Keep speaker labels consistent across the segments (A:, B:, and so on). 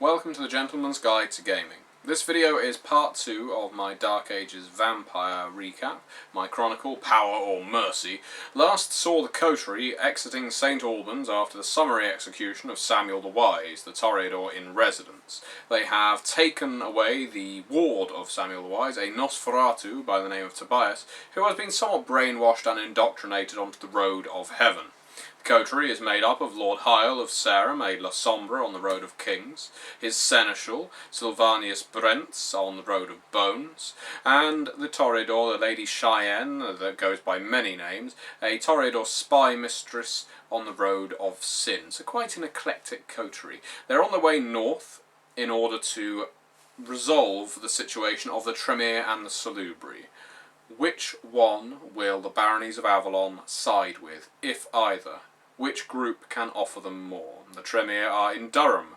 A: Welcome to the Gentleman's Guide to Gaming. This video is part 2 of my Dark Ages vampire recap. My chronicle, Power or Mercy, last saw the coterie exiting St. Albans after the summary execution of Samuel the Wise, the Toreador in residence. They have taken away the ward of Samuel the Wise, a Nosferatu by the name of Tobias, who has been somewhat brainwashed and indoctrinated onto the road of heaven. The coterie is made up of Lord Hyle of Sarah, made La Sombra on the Road of Kings, his seneschal, Sylvanus Brents, on the Road of Bones, and the Toreador, the Lady Cheyenne, that goes by many names, a Toreador spy mistress on the Road of Sin. So quite an eclectic coterie. They're on their way north in order to resolve the situation of the Tremere and the Salubri. Which one will the Baronies of Avalon side with, if either? Which group can offer them more? The Tremere are in Durham.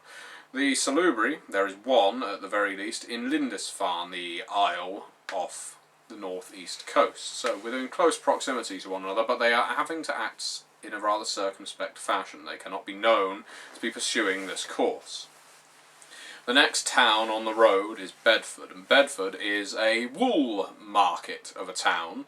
A: The Salubri, there is one at the very least, in Lindisfarne, the isle off the northeast coast. So within close proximity to one another, but they are having to act in a rather circumspect fashion. They cannot be known to be pursuing this course. The next town on the road is Bedford, and Bedford is a wool market of a town,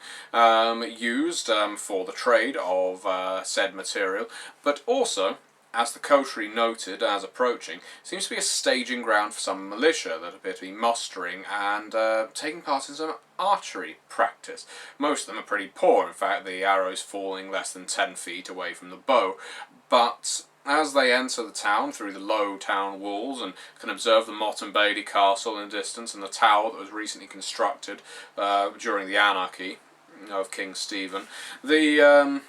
A: used for the trade of said material, but also, as the coterie noted as approaching, seems to be a staging ground for some militia that appear to be mustering and taking part in some archery practice. Most of them are pretty poor, in fact the arrows falling less than 10 feet away from the bow, but as they enter the town through the low town walls and can observe the Mott and Bailey Castle in the distance and the tower that was recently constructed during the anarchy of King Stephen, the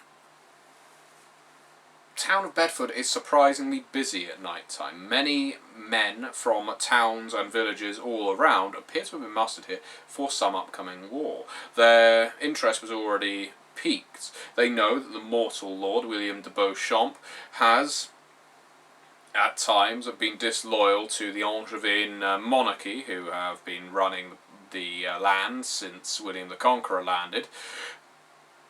A: town of Bedford is surprisingly busy at night time. Many men from towns and villages all around appear to have been mustered here for some upcoming war. Their interest was already peaked. They know that the mortal Lord William de Beauchamp has at times been disloyal to the Angevin monarchy, who have been running the land since William the Conqueror landed,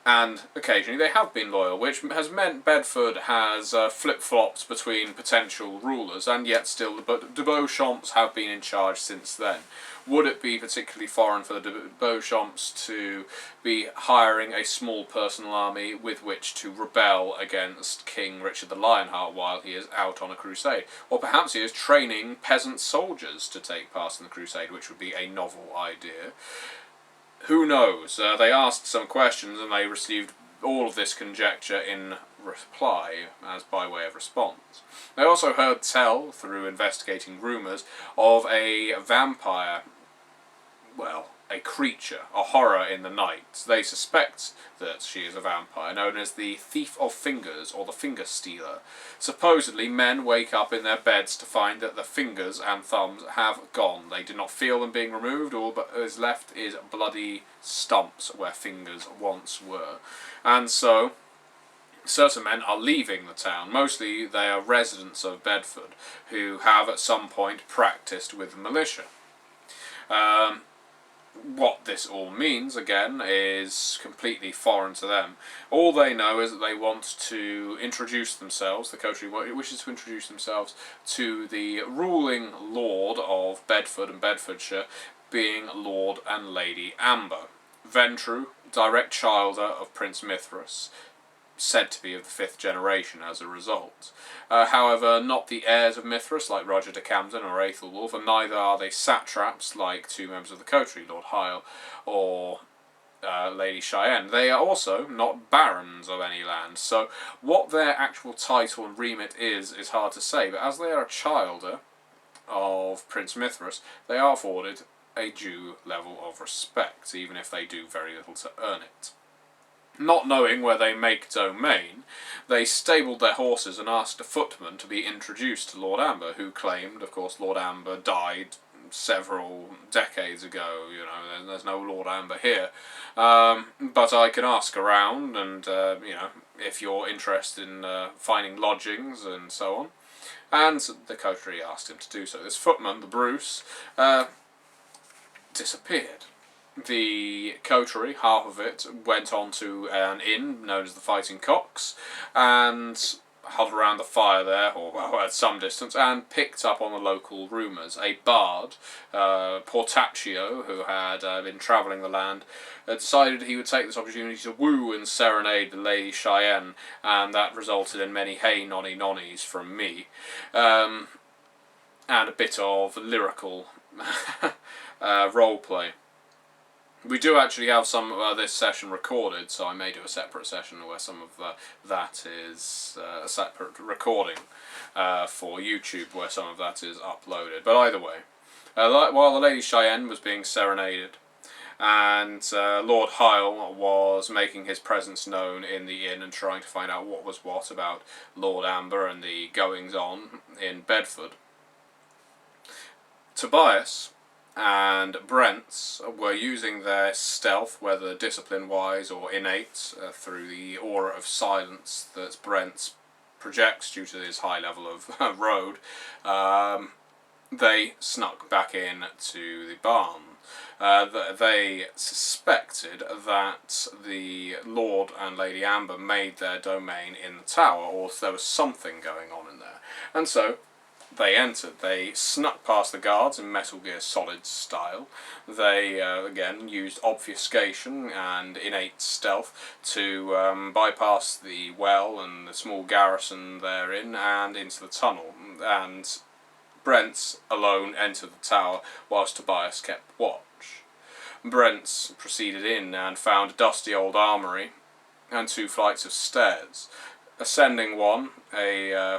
A: and occasionally they have been loyal, which has meant Bedford has flip-flopped between potential rulers, and yet still the de Beauchamps have been in charge since then. Would it be particularly foreign for the de Beauchamps to be hiring a small personal army with which to rebel against King Richard the Lionheart while he is out on a crusade? Or perhaps he is training peasant soldiers to take part in the crusade, which would be a novel idea. Who knows? They asked some questions and they received all of this conjecture in reply, as by way of response. They also heard tell, through investigating rumours, of a vampire, well, a creature, a horror in the night. They suspect that she is a vampire, known as the Thief of Fingers, or the Finger Stealer. Supposedly, men wake up in their beds to find that the fingers and thumbs have gone. They do not feel them being removed, all that is left is bloody stumps where fingers once were. And so, certain men are leaving the town. Mostly they are residents of Bedford, who have at some point practised with the militia. What this all means, again, is completely foreign to them. All they know is that they want to introduce themselves, the coterie wishes to introduce themselves to the ruling lord of Bedford and Bedfordshire, being Lord and Lady Amber. Ventru, direct childer of Prince Mithras, said to be of the 5th generation as a result. However, not the heirs of Mithras like Roger de Camden or Aethelwulf, and neither are they satraps like two members of the coterie, Lord Hyle or Lady Cheyenne. They are also not barons of any land, so what their actual title and remit is hard to say, but as they are a childer of Prince Mithras, they are afforded a due level of respect, even if they do very little to earn it. Not knowing where they make domain, they stabled their horses and asked a footman to be introduced to Lord Amber, who claimed, of course, Lord Amber died several decades ago, you know, there's no Lord Amber here, but I can ask around, and, you know, if you're interested in finding lodgings and so on. And the coterie asked him to do so. This footman, the Bruce, disappeared. The coterie, half of it, went on to an inn known as the Fighting Cocks, and huddled around the fire there, or well, at some distance, and picked up on the local rumours. A bard, Portaccio, who had been travelling the land, decided he would take this opportunity to woo and serenade the Lady Cheyenne, and that resulted in many hey nonny nonnies from me, and a bit of lyrical roleplay. We do actually have some of this session recorded, so I may do a separate session where some of that is a separate recording for YouTube, where some of that is uploaded. But either way, while the Lady Cheyenne was being serenaded, and Lord Hyle was making his presence known in the inn and trying to find out what was what about Lord Amber and the goings-on in Bedford, Tobias and Brents were using their stealth, whether discipline-wise or innate, through the aura of silence that Brents projects due to his high level of road. They snuck back in to the barn. They suspected that the Lord and Lady Amber made their domain in the tower, or there was something going on in there. And so they entered. They snuck past the guards in Metal Gear Solid style. They, again, used obfuscation and innate stealth to bypass the well and the small garrison therein and into the tunnel. And Brents alone entered the tower whilst Tobias kept watch. Brents proceeded in and found a dusty old armoury and 2 flights of stairs. Ascending one,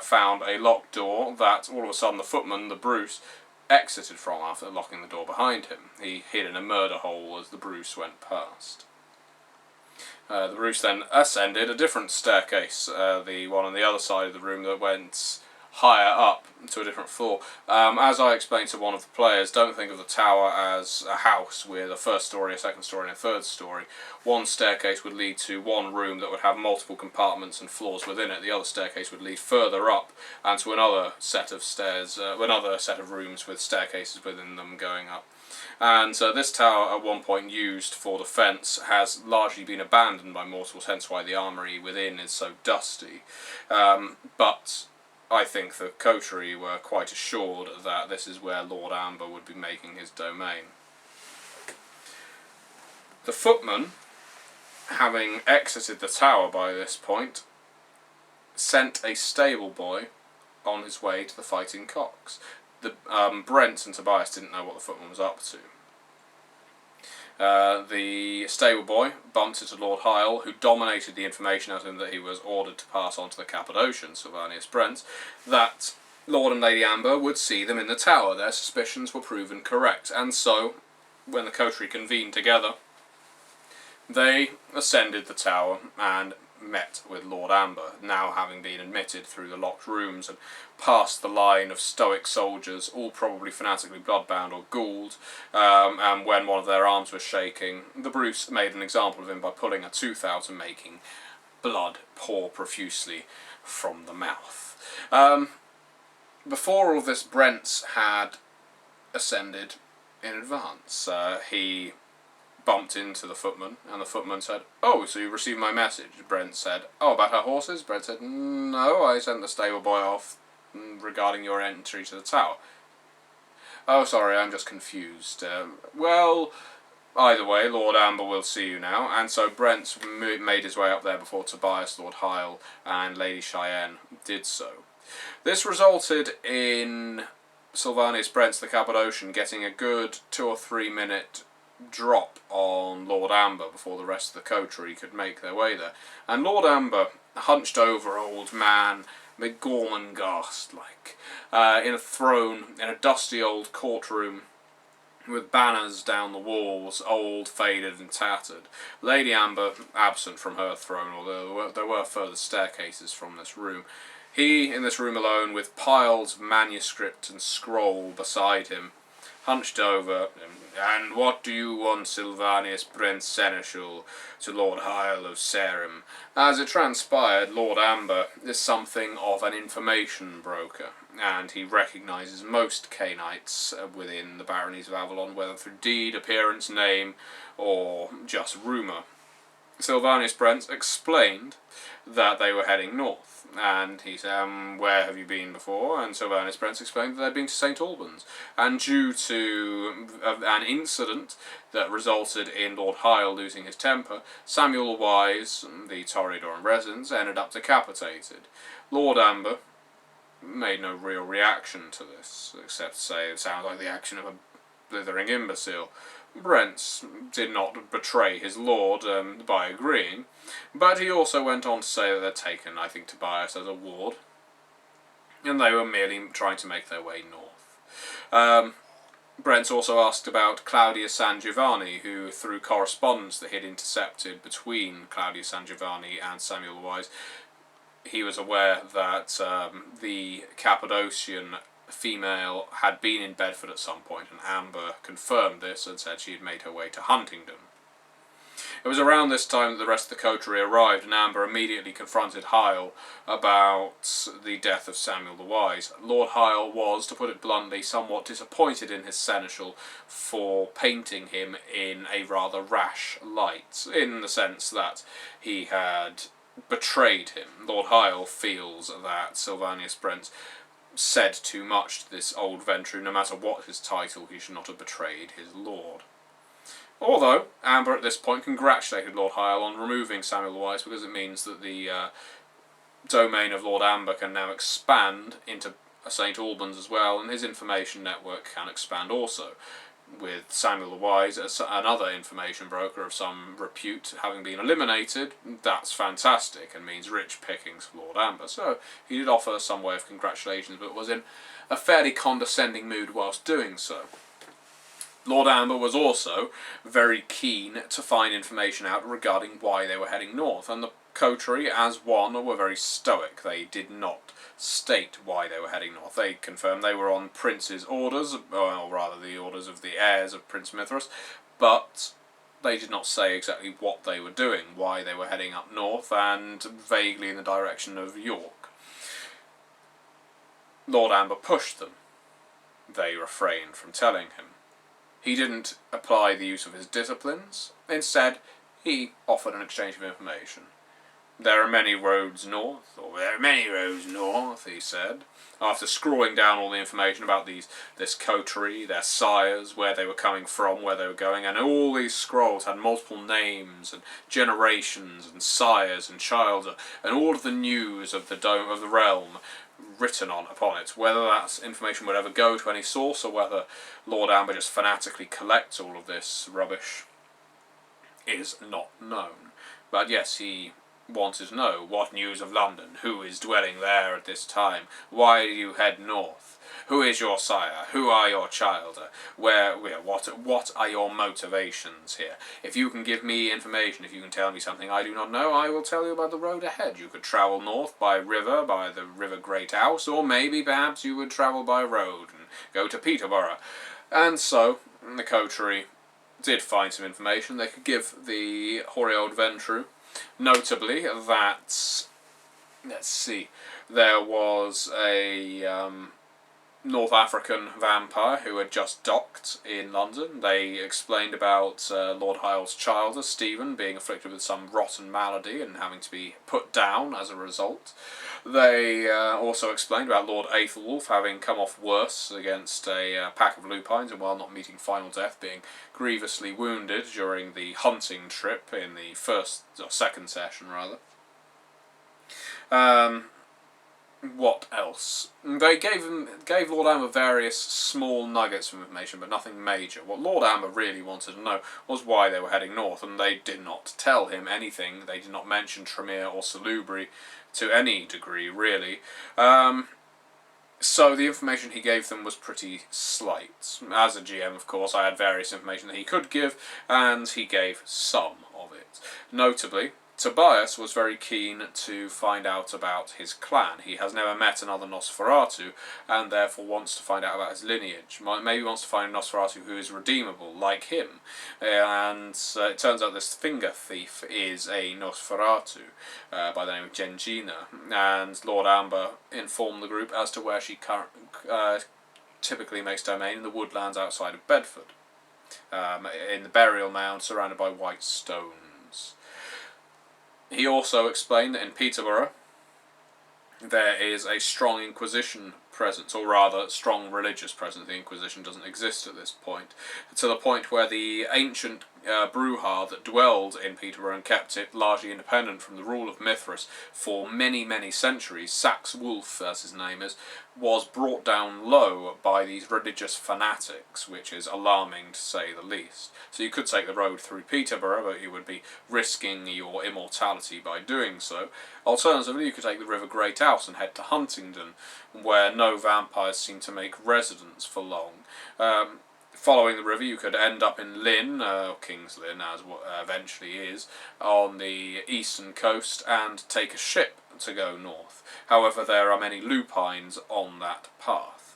A: found a locked door that all of a sudden the footman, the Bruce, exited from after locking the door behind him. He hid in a murder hole as the Bruce went past. The Bruce then ascended a different staircase, the one on the other side of the room that went higher up to a different floor. As I explained to one of the players, don't think of the tower as a house with a first story, a second story and a third story. One staircase would lead to one room that would have multiple compartments and floors within it. The other staircase would lead further up and to another set of stairs, another set of rooms with staircases within them going up. And this tower, at one point used for defence, has largely been abandoned by mortals, hence why the armoury within is so dusty. But I think the coterie were quite assured that this is where Lord Amber would be making his domain. The footman, having exited the tower by this point, sent a stable boy on his way to the Fighting Cocks. Brent and Tobias didn't know what the footman was up to. The stable boy bumped into Lord Hyle, who dominated the information out of him that he was ordered to pass on to the Cappadocian, Sylvanus Brent, that Lord and Lady Amber would see them in the tower. Their suspicions were proven correct, and so, when the coterie convened together, they ascended the tower and met with Lord Amber, now having been admitted through the locked rooms and past the line of stoic soldiers, all probably fanatically bloodbound or ghouled, and when one of their arms was shaking, the Bruce made an example of him by pulling a tooth out and making blood pour profusely from the mouth. Before all this, Brents had ascended in advance. He bumped into the footman, and the footman said, "Oh, so you received my message?" Brent said, "Oh, about her horses?" Brent said, "No, I sent the stable boy off regarding your entry to the tower." "Oh, sorry, I'm just confused. Well, either way, Lord Amber will see you now." And so Brent made his way up there before Tobias, Lord Hyle, and Lady Cheyenne did so. This resulted in Sylvanus Brent, the Cappadocian, getting a good 2 or 3 minute drop on Lord Amber before the rest of the coterie could make their way there. And Lord Amber, hunched over old man, Gormenghast-like, in a throne in a dusty old courtroom with banners down the walls, old, faded and tattered. Lady Amber absent from her throne, although there were further staircases from this room. He in this room alone, with piles of manuscript and scroll beside him, hunched over. "And what do you want, Sylvanus Brent Seneschal, to Lord Hyle of Sarum?" As it transpired, Lord Amber is something of an information broker, and he recognises most Cainites within the baronies of Avalon, whether through deed, appearance, name, or just rumour. Sylvanus Brent explained that they were heading north, and he said, where have you been before? And Sylvanus Brent explained that they'd been to St Albans, and due to an incident that resulted in Lord Hyle losing his temper, Samuel the Wise, the Toreador in residence, ended up decapitated. Lord Amber made no real reaction to this, except to say it sounds like the action of a blithering imbecile. Brent did not betray his lord by agreeing, but he also went on to say that they'd taken, I think, Tobias as a ward, and they were merely trying to make their way north. Brent also asked about Claudius San Giovanni, who, through correspondence that he had intercepted between Claudius San Giovanni and Samuel the Wise, he was aware that the Cappadocian female had been in Bedford at some point, and Amber confirmed this and said she had made her way to Huntingdon. It was around this time that the rest of the coterie arrived, and Amber immediately confronted Hyle about the death of Samuel the Wise. Lord Hyle was, to put it bluntly, somewhat disappointed in his seneschal for painting him in a rather rash light, in the sense that he had betrayed him. Lord Hyle feels that Sylvanus Brent said too much to this old Ventru. No matter what his title, he should not have betrayed his lord. Although Amber at this point congratulated Lord Hyle on removing Samuel the Wise, because it means that the domain of Lord Amber can now expand into St Albans as well, and his information network can expand also, with Samuel the Wise as another information broker of some repute having been eliminated. That's fantastic and means rich pickings for Lord Amber. So he did offer some way of congratulations, but was in a fairly condescending mood whilst doing so. Lord Amber was also very keen to find information out regarding why they were heading north, and the coterie, as one, were very stoic. They did not state why they were heading north. They confirmed they were on Prince's orders, or rather the orders of the heirs of Prince Mithras, but they did not say exactly what they were doing, why they were heading up north, and vaguely in the direction of York. Lord Amber pushed them. They refrained from telling him. He didn't apply the use of his disciplines. Instead, he offered an exchange of information. There are many roads north, he said, after scrawling down all the information about this coterie, their sires, where they were coming from, where they were going, and all these scrolls had multiple names and generations and sires and childhood, and all of the news of the realm written upon it. Whether that information would ever go to any source, or whether Lord Amber just fanatically collects all of this rubbish, is not known. But yes, he wanted to know what news of London, who is dwelling there at this time, why do you head north, who is your sire, who are your children, what are your motivations here. If you can give me information, if you can tell me something I do not know, I will tell you about the road ahead. You could travel north by the river Great Ouse, or maybe perhaps you would travel by road and go to Peterborough. And so the coterie did find some information they could give the hoary old Ventru. Notably that, there was a North African vampire who had just docked in London. They explained about Lord Hyle's child, Stephen, being afflicted with some rotten malady and having to be put down as a result. They also explained about Lord Aethelwulf having come off worse against a pack of lupines, and while not meeting final death, being grievously wounded during the hunting trip in the second session, rather. What else? They gave Lord Amber various small nuggets of information, but nothing major. What Lord Amber really wanted to know was why they were heading north, and they did not tell him anything. They did not mention Tremere or Salubri to any degree, really. So the information he gave them was pretty slight. As a GM, of course, I had various information that he could give, and he gave some of it. Notably, Tobias was very keen to find out about his clan. He has never met another Nosferatu, and therefore wants to find out about his lineage. Maybe wants to find a Nosferatu who is redeemable, like him. And it turns out this finger thief is a Nosferatu by the name of Gengina. And Lord Amber informed the group as to where she typically makes domain in the woodlands outside of Bedford, in the burial mound surrounded by white stones. He also explained that in Peterborough there is a strong Inquisition presence, or rather, strong religious presence. The Inquisition doesn't exist at this point, to the point where the ancient Bruja that dwelled in Peterborough and kept it largely independent from the rule of Mithras for many, many centuries, Saxe Wolf, as his name is, was brought down low by these religious fanatics, which is alarming to say the least. So you could take the road through Peterborough, but you would be risking your immortality by doing so. Alternatively, you could take the River Great Ouse and head to Huntingdon, where no vampires seem to make residence for long. Following the river, you could end up in Lynn, or King's Lynn, as what eventually is, on the eastern coast, and take a ship to go north. However, there are many lupines on that path.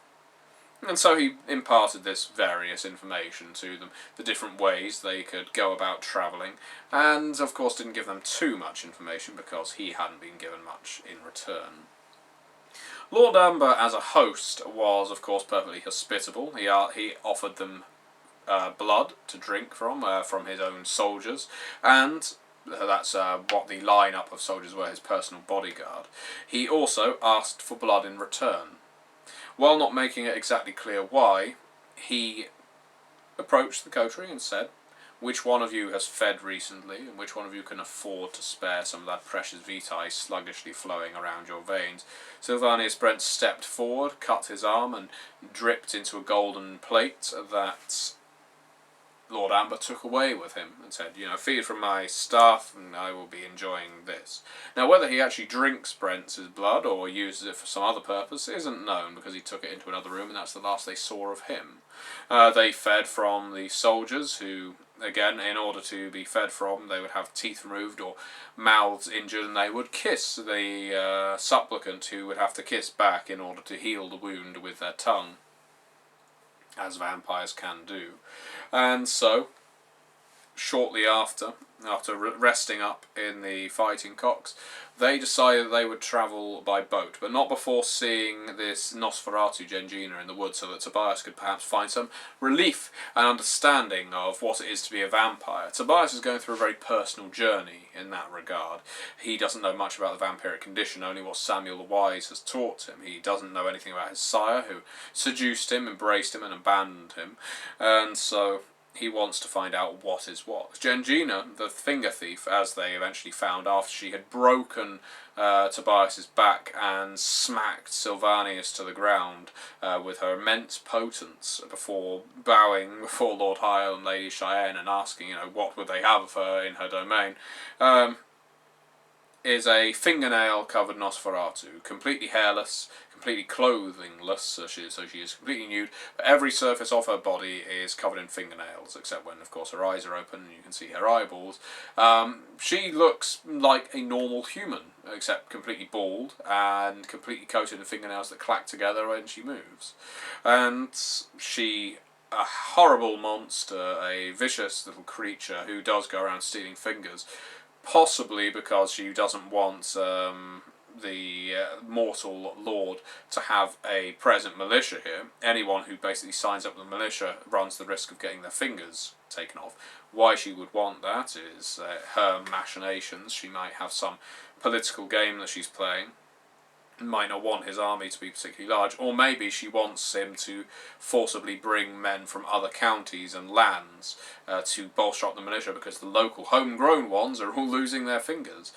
A: And so he imparted this various information to them, the different ways they could go about travelling, and of course didn't give them too much information because he hadn't been given much in return. Lord Amber, as a host, was of course perfectly hospitable. He offered them blood to drink from his own soldiers, and that's what the line-up of soldiers were, his personal bodyguard. He also asked for blood in return. While not making it exactly clear why, he approached the coterie and said, "Which one of you has fed recently, and which one of you can afford to spare some of that precious vitae sluggishly flowing around your veins?" Sylvanus Brent stepped forward, cut his arm, and dripped into a golden plate that Lord Amber took away with him and said, "Feed from my staff and I will be enjoying this." Now, whether he actually drinks Brent's blood or uses it for some other purpose isn't known, because he took it into another room and that's the last they saw of him. They fed from the soldiers who, again, in order to be fed from, they would have teeth removed or mouths injured, and they would kiss the supplicant, who would have to kiss back in order to heal the wound with their tongue, as vampires can do. And so, shortly after resting up in the Fighting Cocks, they decided that they would travel by boat, but not before seeing this Nosferatu Gengina in the woods, so that Tobias could perhaps find some relief and understanding of what it is to be a vampire. Tobias is going through a very personal journey in that regard. He doesn't know much about the vampiric condition, only what Samuel the Wise has taught him. He doesn't know anything about his sire, who seduced him, embraced him, and abandoned him, and so he wants to find out what is what. Gengina, the finger thief, as they eventually found after she had broken Tobias's back and smacked Sylvanus to the ground with her immense potence before bowing before Lord Hyle and Lady Cheyenne and asking, what would they have of her in her domain, is a fingernail-covered Nosferatu, completely hairless, completely clothingless, so she is completely nude, but every surface of her body is covered in fingernails, except when, of course, her eyes are open and you can see her eyeballs. She looks like a normal human, except completely bald and completely coated in fingernails that clack together when she moves. And she, a horrible monster, a vicious little creature who does go around stealing fingers, possibly because she doesn't want the mortal lord to have a present militia here. Anyone who basically signs up with the militia runs the risk of getting their fingers taken off. Why she would want that is her machinations. She might have some political game that she's playing, might not want his army to be particularly large, or maybe she wants him to forcibly bring men from other counties and lands to bolster up the militia, because the local homegrown ones are all losing their fingers.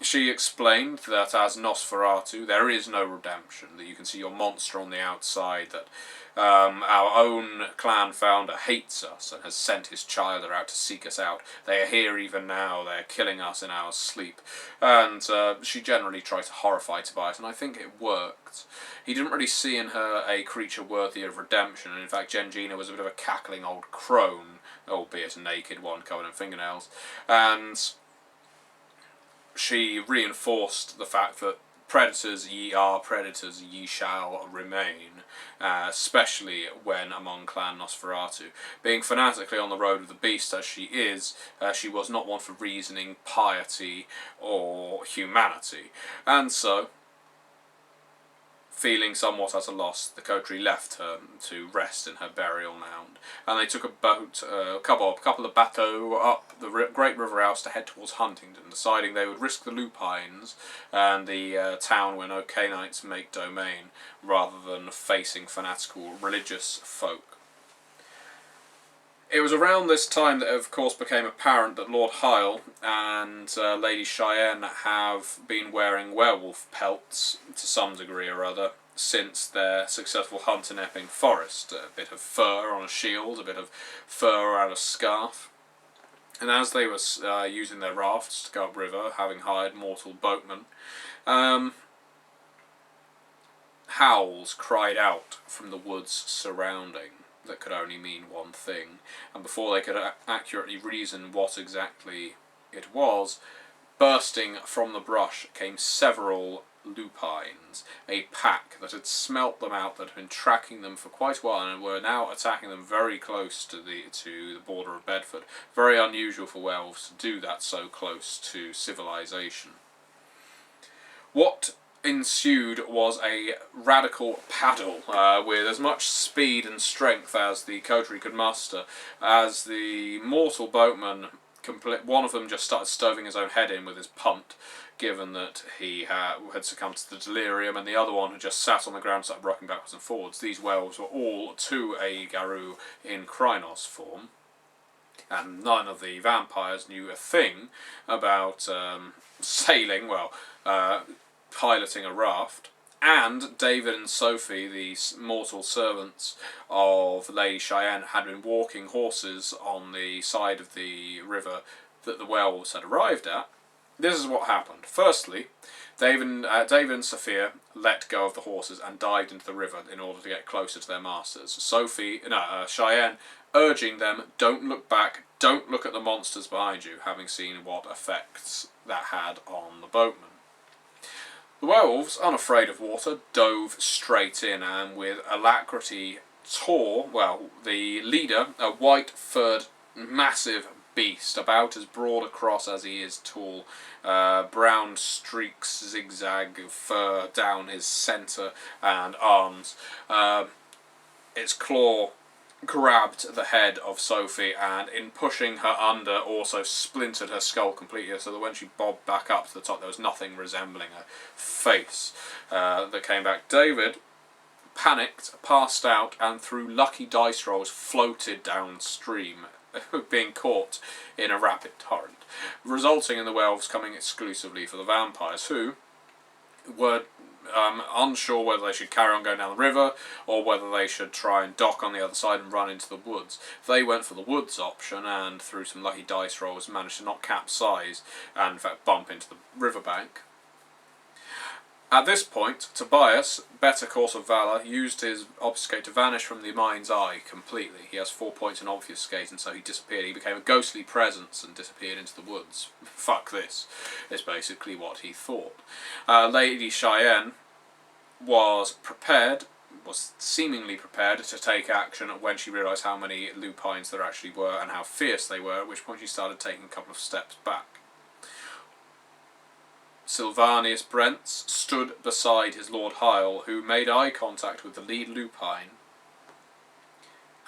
A: She explained that as Nosferatu there is no redemption, that you can see your monster on the outside, that our own clan founder hates us and has sent his child out to seek us out. They are here even now, they are killing us in our sleep. And she generally tried to horrify Tobias, and I think it worked. He didn't really see in her a creature worthy of redemption, and in fact Gengina was a bit of a cackling old crone, albeit a naked one covered in fingernails, and she reinforced the fact that predators ye are, predators ye shall remain, especially when among Clan Nosferatu. Being fanatically on the road of the beast as she is, she was not one for reasoning, piety, or humanity. And so, Feeling somewhat at a loss, the coterie left her to rest in her burial mound, and they took a boat, a couple of bateaux up the great river Ouse to head towards Huntingdon, deciding they would risk the lupines and the town where no Cainites make domain, rather than facing fanatical religious folk. It was around this time that it of course became apparent that Lord Hyle and Lady Cheyenne have been wearing werewolf pelts to some degree or other since their successful hunt in Epping Forest. A bit of fur on a shield, a bit of fur around a scarf. And as they were using their rafts to go upriver, having hired mortal boatmen, howls cried out from the woods surrounding that could only mean one thing, and before they could accurately reason what exactly it was, bursting from the brush came several lupines, a pack that had smelt them out, that had been tracking them for quite a while and were now attacking them very close to the border of Bedford. Very unusual for werewolves to do that so close to civilization. What ensued was a radical paddle with as much speed and strength as the coterie could muster, as the mortal boatman, one of them just started stoving his own head in with his punt, given that he had succumbed to the delirium, and the other one had just sat on the ground and started rocking backwards and forwards. These werewolves were all to a garou in Krynos form, and none of the vampires knew a thing about sailing, piloting a raft, and David and Sophie, the mortal servants of Lady Cheyenne, had been walking horses on the side of the river that the werewolves had arrived at. This is what happened. Firstly, David and Sophia let go of the horses and dived into the river in order to get closer to their masters. Cheyenne urging them, don't look back, don't look at the monsters behind you, having seen what effects that had on the boatmen. The werewolves, unafraid of water, dove straight in and with alacrity tore, the leader, a white-furred, massive beast, about as broad across as he is tall, brown streaks zigzag of fur down his centre and arms. Its claw grabbed the head of Sophie, and in pushing her under also splintered her skull completely, so that when she bobbed back up to the top there was nothing resembling a face that came back. David, panicked, passed out, and through lucky dice rolls floated downstream, being caught in a rapid torrent, resulting in the werewolves coming exclusively for the vampires, who were unsure whether they should carry on going down the river or whether they should try and dock on the other side and run into the woods. They went for the woods option, and through some lucky dice rolls managed to not capsize and in fact bump into the riverbank. At this point, Tobias, better course of valour, used his obfuscate to vanish from the mind's eye completely. He has 4 points in obfuscate, and so he disappeared. He became a ghostly presence and disappeared into the woods. Fuck this, is basically what he thought. Lady Cheyenne was seemingly prepared to take action when she realised how many lupines there actually were and how fierce they were, at which point she started taking a couple of steps back. Sylvanus Brents stood beside his Lord Hyle, who made eye contact with the lead lupine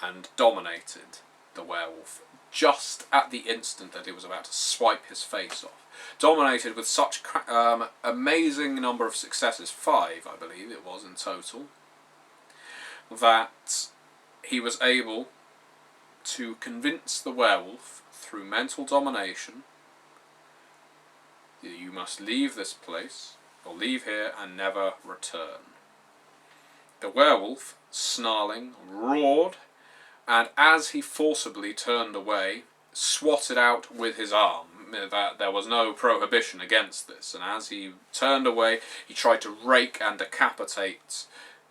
A: and dominated the werewolf just at the instant that he was about to swipe his face off. Dominated with such amazing number of successes, 5 I believe it was in total, that he was able to convince the werewolf through mental domination that you must leave this place, or leave here and never return. The werewolf, snarling, roared, and as he forcibly turned away, swatted out with his arm. That there was no prohibition against this, and as he turned away, he tried to rake and decapitate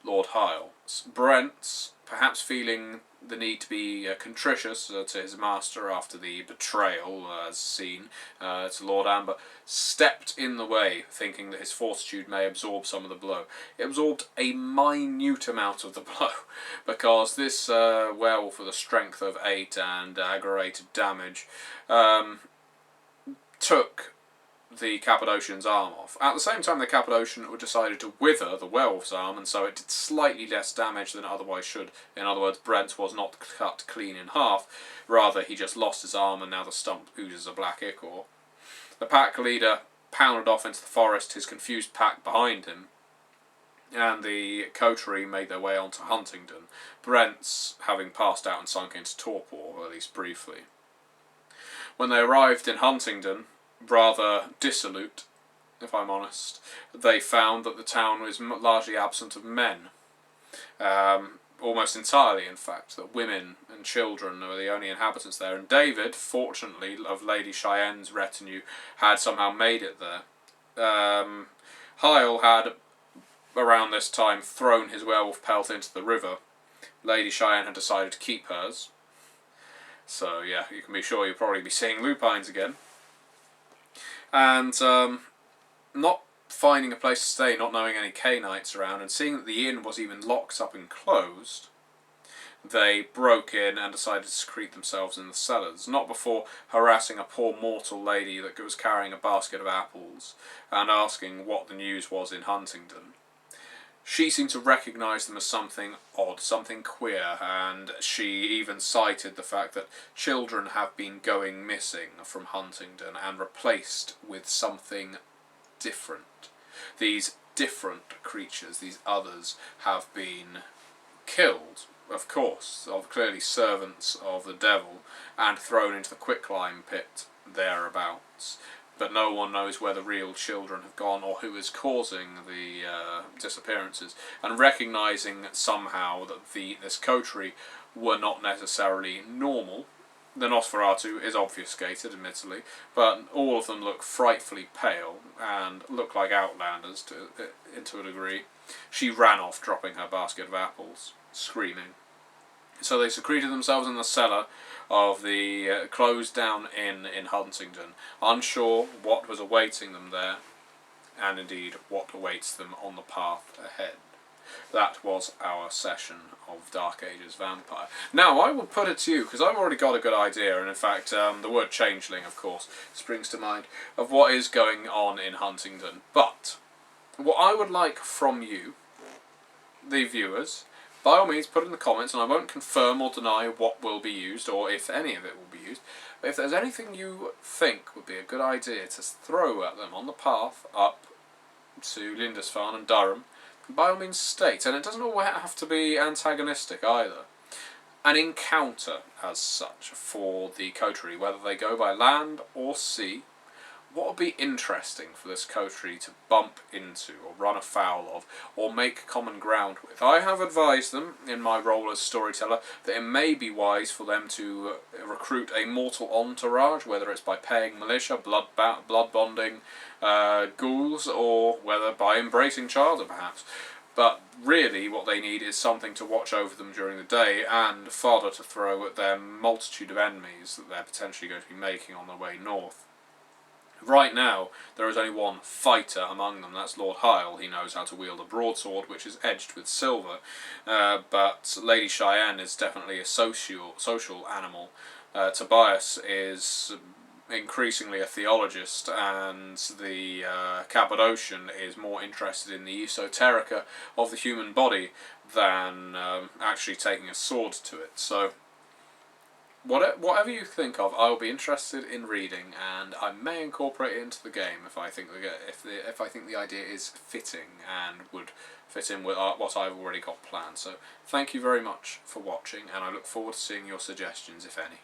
A: Lord Hyle. Brent, perhaps feeling the need to be contritious to his master after the betrayal, as seen, to Lord Amber, stepped in the way, thinking that his fortitude may absorb some of the blow. It absorbed a minute amount of the blow, because this werewolf with a strength of 8 and aggravated damage took the Cappadocian's arm off. At the same time, the Cappadocian decided to wither the werewolf's arm, and so it did slightly less damage than it otherwise should. In other words, Brent was not cut clean in half, rather he just lost his arm and now the stump oozes a black ichor. The pack leader pounded off into the forest, his confused pack behind him, and the coterie made their way onto Huntingdon, Brent's having passed out and sunk into torpor, at least briefly. When they arrived in Huntingdon, rather dissolute, if I'm honest, they found that the town was largely absent of men. Almost entirely, in fact, that women and children were the only inhabitants there, and David, fortunately, of Lady Cheyenne's retinue, had somehow made it there. Hyle had, around this time, thrown his werewolf pelt into the river. Lady Cheyenne had decided to keep hers. So, yeah, you can be sure you'll probably be seeing lupines again. And not finding a place to stay, not knowing any Cainites around, and seeing that the inn was even locked up and closed, they broke in and decided to secrete themselves in the cellars, not before harassing a poor mortal lady that was carrying a basket of apples, and asking what the news was in Huntingdon. She seemed to recognise them as something odd, something queer, and she even cited the fact that children have been going missing from Huntingdon and replaced with something different. These different creatures, these others, have been killed, of course, of clearly servants of the devil, and thrown into the quicklime pit thereabouts. But no one knows where the real children have gone or who is causing the disappearances. And recognising somehow that this coterie were not necessarily normal. The Nosferatu is obfuscated, admittedly, but all of them look frightfully pale and look like outlanders to a degree. She ran off, dropping her basket of apples, screaming. So they secreted themselves in the cellar of the closed-down inn in Huntingdon, unsure what was awaiting them there, and indeed what awaits them on the path ahead. That was our session of Dark Ages Vampire. Now, I will put it to you, because I've already got a good idea, and in fact, the word changeling, of course, springs to mind, of what is going on in Huntingdon. But, what I would like from you, the viewers, by all means put in the comments, and I won't confirm or deny what will be used, or if any of it will be used, but if there's anything you think would be a good idea to throw at them on the path up to Lindisfarne and Durham, by all means state, and it doesn't always have to be antagonistic either. An encounter, as such, for the coterie, whether they go by land or sea. What would be interesting for this coterie to bump into, or run afoul of, or make common ground with? I have advised them, in my role as storyteller, that it may be wise for them to recruit a mortal entourage, whether it's by paying militia, blood bonding, ghouls, or whether by embracing Childer, perhaps. But really what they need is something to watch over them during the day, and fodder to throw at their multitude of enemies that they're potentially going to be making on their way north. Right now, there is only one fighter among them, that's Lord Hyle. He knows how to wield a broadsword, which is edged with silver, but Lady Cheyenne is definitely a social animal. Tobias is increasingly a theologist, and the Cappadocian is more interested in the esoterica of the human body than actually taking a sword to it. So, whatever you think of, I will be interested in reading, and I may incorporate it into the game if I think the idea is fitting and would fit in with what I've already got planned. So, thank you very much for watching, and I look forward to seeing your suggestions, if any.